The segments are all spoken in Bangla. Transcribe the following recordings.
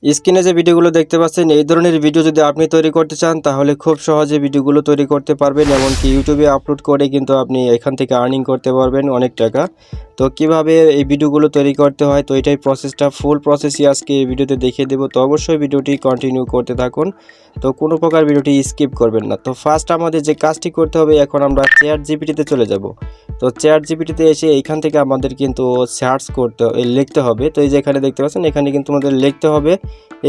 স্ক্রিনে যে ভিডিওগুলো দেখতে পাচ্ছেন এই ধরনের ভিডিও যদি আপনি তৈরি করতে চান তাহলে খুব সহজে ভিডিওগুলো তৈরি করতে পারবেন, এমনকি ইউটিউবে আপলোড করে কিন্তু আপনি এখান থেকে আর্নিং করতে পারবেন অনেক টাকা। তো কিভাবে এই ভিডিওগুলো তৈরি করতে হয়, তো এটাই প্রসেসটা, ফুল প্রসেসই আজকে এই ভিডিওতে দেখিয়ে দেবো। তো অবশ্যই ভিডিওটি কন্টিনিউ করতে থাকুন, তো কোনো প্রকার ভিডিওটি স্কিপ করবেন না। তো ফার্স্ট আমাদের যে কাজটি করতে হবে, এখন আমরা চ্যাট জিপিটিতে চলে যাব। তো চ্যাট জিপিটিতে এসে এইখান থেকে আমাদের কিন্তু সার্চ করতে লিখতে হবে। তো এই যে এখানে দেখতে পাচ্ছেন, এখানে কিন্তু আমাদের লিখতে হবে।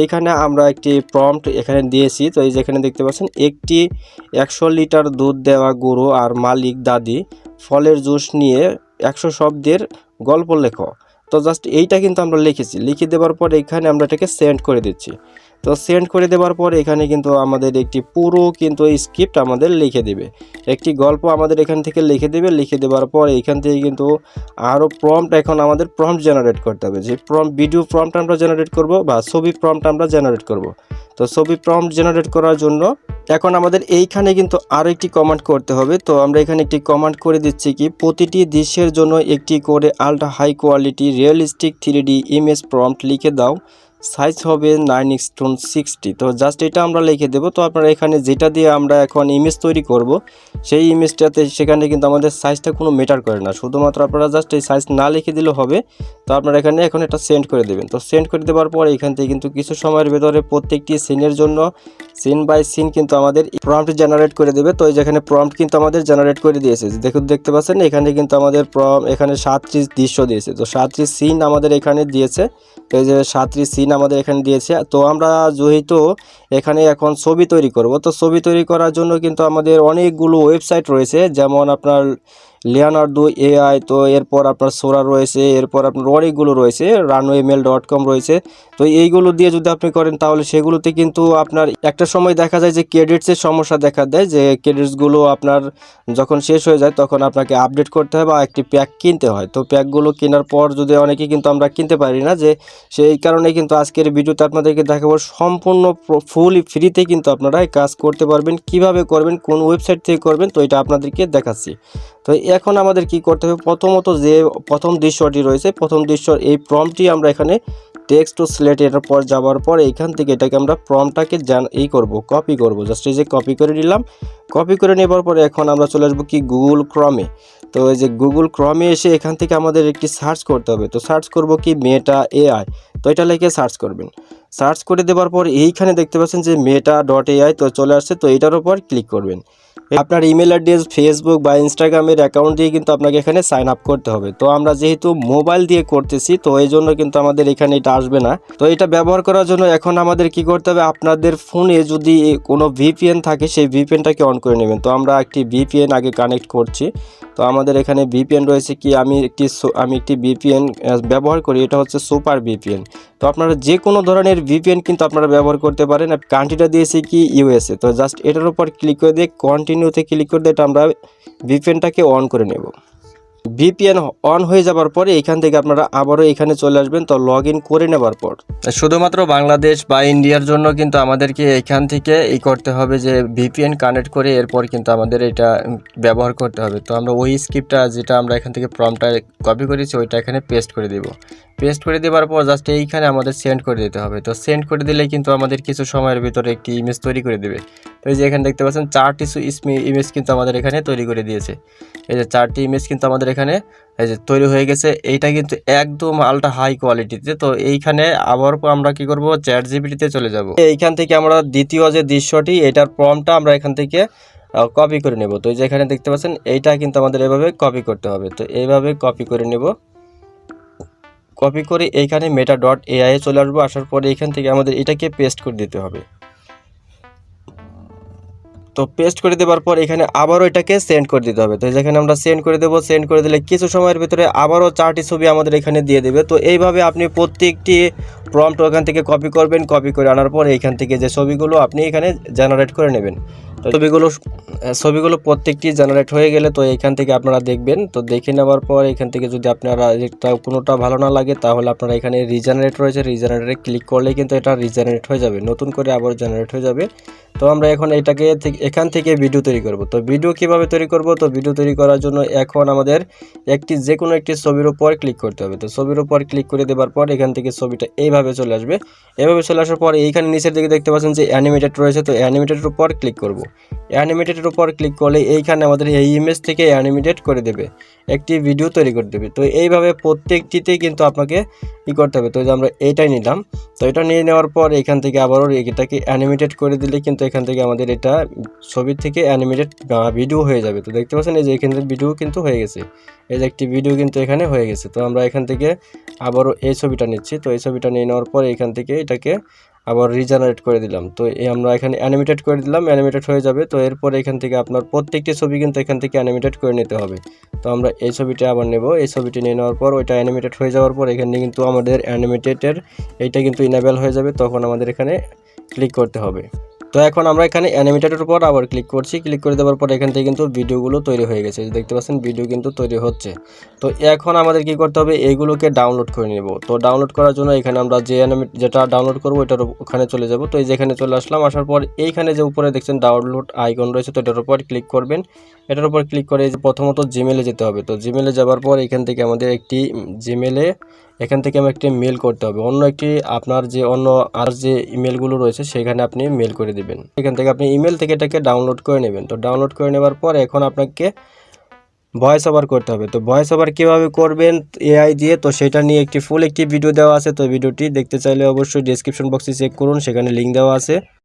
এইখানে আমরা একটি প্রম্পট এখানে দিয়েছি। তো এই যেখানে দেখতে পাচ্ছেন, একটি 100 লিটার দুধ দেওয়া গরু আর মালিক দাদি ফলের জুস নিয়ে 100 শব্দের গল্প লেখো। তো জাস্ট এইটা কিন্তু আমরা লিখেছি, লিখে দেওয়ার পর এখানে আমরা এটাকে সেন্ড করে দিচ্ছি। তো সেন্ড করে দেওয়ার পর এখানে কিন্তু আমাদের একটি পুরো কিন্তু স্ক্রিপ্ট আমাদের লিখে দেবে, একটি গল্প আমাদের এখান থেকে লিখে দেবে। লিখে দেওয়ার পর এখান থেকে কিন্তু আরও প্রম্পট, এখন আমাদের প্রম্পট জেনারেট করতে হবে। যে ভিডিও প্রম্পট আমরা জেনারেট করব বা ছবি প্রম্পট আমরা জেনারেট করব। তো ছবি প্রম্পট জেনারেট করার জন্য এখন আমাদের এইখানে কিন্তু আরও একটি কমান্ড করতে হবে। তো আমরা এখানে একটি কমান্ড করে দিচ্ছি কি, প্রতিটি দৃশ্যের জন্য একটি করে ultra high quality realistic 3D image prompt লিখে দাও, সাইজ হবে 9:60। তো জাস্ট এটা আমরা লিখে দেবো। তো আপনারা এখানে যেটা দিয়ে আমরা এখন ইমেজ তৈরি করব সেই ইমেজটাতে সেখানে কিন্তু আমাদের সাইজটা কোনো ম্যাটার করে না, শুধুমাত্র আপনারা জাস্ট এই সাইজ না লিখে দিলেও হবে। তো আপনারা এখানে এখন এটা সেন্ড করে দেবেন। তো সেন্ড করে দেওয়ার পর এখান থেকে কিন্তু কিছু সময়ের ভেতরে প্রত্যেকটি সিনের জন্য সিন বাই সিন কিন্তু আমাদের প্রম্পট জেনারেট করে দেবে। তো এই যেখানে প্রম্পট কিন্তু আমাদের জেনারেট করে দিয়েছে, দেখতে পাচ্ছেন এখানে কিন্তু আমাদের এখানে 7টি দৃশ্য দিয়েছে। তো 7টি সিন আমাদের এখানে দিয়েছে। তো এই যে 7টি সিন আমাদের এখানে দিয়েছে। তো আমরা যেহেতু এখানে এখন ছবি তৈরি করব, তো ছবি তৈরি করার জন্য কিন্তু আমাদের অনেকগুলো ওয়েবসাইট রয়েছে, যেমন আপনার লিওনার্দো এআই, তো এরপর আপনার সোরা রয়েছে, এরপর আপনার অনেকগুলো রয়েছে, runwaymail.com রয়েছে। তো এইগুলো দিয়ে যদি আপনি করেন তাহলে সেগুলোতে কিন্তু আপনার একটা সময় দেখা যায় যে ক্রেডিটসের সমস্যা দেখা দেয়, যে ক্রেডিটসগুলো আপনার যখন শেষ হয়ে যায় তখন আপনাকে আপডেট করতে হয় বা একটি প্যাক কিনতে হয়। তো প্যাকগুলো কেনার পর যদি অনেকে কিন্তু আমরা কিনতে পারি না, যে সেই কারণে কিন্তু আজকের ভিডিওতে আপনাদেরকে দেখাবো সম্পূর্ণ ফুল ফ্রিতে কিন্তু আপনারা এই কাজ করতে পারবেন। কিভাবে করবেন, কোন ওয়েবসাইট থেকে করবেন, তো এটা আপনাদেরকে দেখাচ্ছি। তো এখন আমাদের কি করতে হবে, প্রথমত যে প্রথম দৃশ্যটি রয়েছে, প্রথম দৃশ্যর এই প্রম্পটটি আমরা এখানে টেক্সট টু সিলেক্ট এর পর যাওয়ার পর এইখান থেকে এটাকে আমরা প্রম্পটটাকে কপি করব। জাস্ট এই যে কপি করে নিলাম। কপি করে নেবার পরে এখন আমরা চলে আসবো কি গুগল ক্রমে। তো এই যে গুগল ক্রমে এসে এখান থেকে আমাদের একটি সার্চ করতে হবে। তো সার্চ করব কি মেটা এআই। তো এটা লিখে সার্চ করবেন। সার্চ করে দেওয়ার পর এইখানে দেখতে পাচ্ছেন যে meta.ai, তো চলে আসছে। তো এটার উপর ক্লিক করবেন। আপনার ইমেল অ্যাড্রেস, ফেসবুক বা ইনস্টাগ্রামের অ্যাকাউন্ট দিয়ে কিন্তু আপনাকে এখানে সাইন আপ করতে হবে। তো আমরা যেহেতু মোবাইল দিয়ে করতেছি, তো এই জন্য কিন্তু আমাদের এখানে এটা আসবে না। তো এটা ব্যবহার করার জন্য এখন আমাদের কি করতে হবে, আপনাদের ফোনে যদি কোনো ভিপিএন থাকে সেই ভিপিএনটাকে অন করে নেবেন। তো আমরা একটি ভিপিএন আগে কানেক্ট করছি। তো আমাদের এখানে ভিপিএন রয়েছে কি, আমি একটি ভিপিএন ব্যবহার করি, এটা হচ্ছে সুপার ভিপিএন। তো আপনারা যে কোনো ধরনের ভিপিএন কিন্তু আপনারা ব্যবহার করতে পারেন। কান্ট্রিটা দিয়েছি কি ইউএসএ। তো জাস্ট এটার উপর ক্লিক করে দিয়ে কন্টিনিউতে ক্লিক করে দিয়ে এটা আমরা ভিপিএনটাকে অন করে নেব। ভিপিএন অন হয়ে যাবার পরে এখান থেকে আপনারা আবারও এখানে চলে আসবেন। তো লগ ইন করে নেবার পর শুধুমাত্র বাংলাদেশ বা ইন্ডিয়ার জন্য কিন্তু আমাদেরকে এখান থেকে করতে হবে যে ভিপিএন কানেক্ট করে এরপর কিন্তু আমাদের এটা ব্যবহার করতে হবে। তো আমরা ওই স্ক্রিপ্টটা যেটা আমরা এখান থেকে প্রম্পটটা কপি করেছি ওইটা এখানে পেস্ট করে দেব। পেস্ট করে দেওয়ার পর জাস্ট এইখানে আমাদের সেন্ড করে দিতে হবে। তো সেন্ড করে দিলে কিন্তু আমাদের কিছু সময়ের ভিতরে একটি ইমেজ তৈরি করে দেবে। তো এই যে এখানে দেখতে পাচ্ছেন 4টি ইমেজ কিন্তু আমাদের এখানে তৈরি করে দিয়েছে। এই যে 4টি ইমেজ কিন্তু আমাদের এখানে এই যে তৈরি হয়ে গেছে। এইটা কিন্তু একদম আলট্রা হাই কোয়ালিটিতে। তো এইখানে আবার আমরা কি করব, চ্যাট জিপিটিতে চলে যাব। এইখান থেকে আমরা দ্বিতীয় যে দৃশ্যটি, এটার প্রম্পটটা আমরা এখান থেকে কপি করে নেব। তো এই যে এখানে দেখতে পাচ্ছেন এইটা কিন্তু আমাদের এভাবে কপি করতে হবে। তো এইভাবে কপি করে নেব। কপি করে এইখানে meta.ai চলে আসবো। আসার পরে এখান থেকে আমাদের এটাকে পেস্ট করে দিতে হবে। তো পেস্ট করে দেওয়ার পর এখানে আবারও এটাকে সেন্ড করে দিতে হবে। তো যেখানে আমরা সেন্ড করে দেবো, সেন্ড করে দিলে কিছু সময়ের ভিতরে আবারও 4টি ছবি আমাদের এখানে দিয়ে দেবে। তো এইভাবে আপনি প্রত্যেকটি প্রম্পট ওখান থেকে কপি করবেন। কপি করে আনার পর এইখান থেকে যে ছবিগুলো আপনি এখানে জেনারেট করে নেবেন। তো ছবিগুলো প্রত্যেকটি জেনারেট হয়ে গেলে তো এইখান থেকে আপনারা দেখবেন। তো দেখে নেওয়ার পর এখান থেকে যদি আপনারা কোনোটা ভালো না লাগে তাহলে আপনারা এখানে রিজেনারেট রয়েছে, রিজেনারেটে ক্লিক করলেই কিন্তু এটা রিজেনারেট হয়ে যাবে, নতুন করে আবার জেনারেট হয়ে যাবে। তো আমরা এখন এখান থেকে ভিডিও তৈরি করব। তো ভিডিও কিভাবে তৈরি করব, তো ভিডিও তৈরি করার জন্য এখন আমাদের যে কোনো একটি ছবির উপর ক্লিক করতে হবে। তো ছবির উপর ক্লিক করে দেওয়ার পর এখান থেকে ছবিটা এইভাবে চলে আসবে। এভাবে চলে আসার পর এইখানে নিচের দিকে দেখতে পাচ্ছেন যে অ্যানিমেটেড রয়েছে, তো অ্যানিমেটেডের উপর ক্লিক করব। অ্যানিমেটেডের উপর ক্লিক করলে এইখানে আমাদের এই ইমেজ থেকে অ্যানিমেটেড করে দেবে, একটি ভিডিও তৈরি করে দেবে। তো এইভাবে প্রত্যেকটিতেই কিন্তু আপনাকে কী করতে হবে, তো যে আমরা এইটাই নিলাম, তো এটা নিয়ে নেওয়ার পর এখান থেকে আবারও এটাকে অ্যানিমেটেড করে দিলে কিন্তু এখান থেকে আমাদের এটা ছবির থেকে অ্যানিমেটেড ভিডিও হয়ে যাবে। তো দেখতে পাচ্ছেন এই যে এখান থেকে ভিডিও কিন্তু হয়ে গেছে, এই যে একটি ভিডিও কিন্তু এখানে হয়ে গেছে। তো আমরা এখান থেকে আবারও এই ছবিটা নিচ্ছি, তো এই ছবিটা নিয়ে নেওয়ার পর এখান থেকে এটাকে আবার রিজেনারেট করে দিলাম। তো আমরা এখানে অ্যানিমেটেড করে দিলাম, অ্যানিমেটেড হয়ে যাবে। তো এরপর এখান থেকে আপনার প্রত্যেকটি ছবি কিন্তু এখান থেকে অ্যানিমেটেড করে নিতে হবে। তো আমরা এই ছবিটা আবার নেব, এই ছবিটি নিয়ে নেওয়ার পর ওইটা অ্যানিমেটেড হয়ে যাওয়ার পর এখানে কিন্তু আমাদের অ্যানিমেটেডের এইটা কিন্তু ইনেবল হয়ে যাবে, তখন আমাদের এখানে ক্লিক করতে হবে। তো এখন আমরা এখানে অ্যানিমেটেডের উপর আবার ক্লিক করছি, ক্লিক করে দেওয়ার পর এখান থেকে কিন্তু ভিডিওগুলো তৈরি হয়ে গেছে, দেখতে পাচ্ছেন ভিডিও কিন্তু তৈরি হচ্ছে। তো এখন আমাদের কি করতে হবে, এইগুলোকে ডাউনলোড করে নেব। তো ডাউনলোড করার জন্য এখানে আমরা যেটা ডাউনলোড করবো এটার ওখানে চলে যাব। তো এই যেখানে চলে আসলাম, আসার পর এইখানে যে উপরে দেখছেন ডাউনলোড আইকন রয়েছে, তো এটার উপর ক্লিক করবেন। এটার উপর ক্লিক করে প্রথমত জিমেলে যেতে হবে। তো জিমেলে যাওয়ার পর এখান থেকে আমাদের একটি জিমেলে এখান থেকে আমি একটি মেল করতে হবে, অন্য একটি আপনার যে অন্য আর যে ইমেলগুলো রয়েছে সেখানে আপনি মেল করে দিবেন। এখান থেকে আপনি ইমেল থেকে এটাকে ডাউনলোড করে নেবেন। তো ডাউনলোড করে নেওয়ার পর এখন আপনাকে ভয়েস ওভার করতে হবে। তো ভয়েস ওভার কীভাবে করবেন এআই দিয়ে, তো সেটা নিয়ে একটি ফুল একটি ভিডিও দেওয়া আছে। তো ভিডিওটি দেখতে চাইলে অবশ্যই ডেসক্রিপশন বক্সে চেক করুন, সেখানে লিঙ্ক দেওয়া আছে।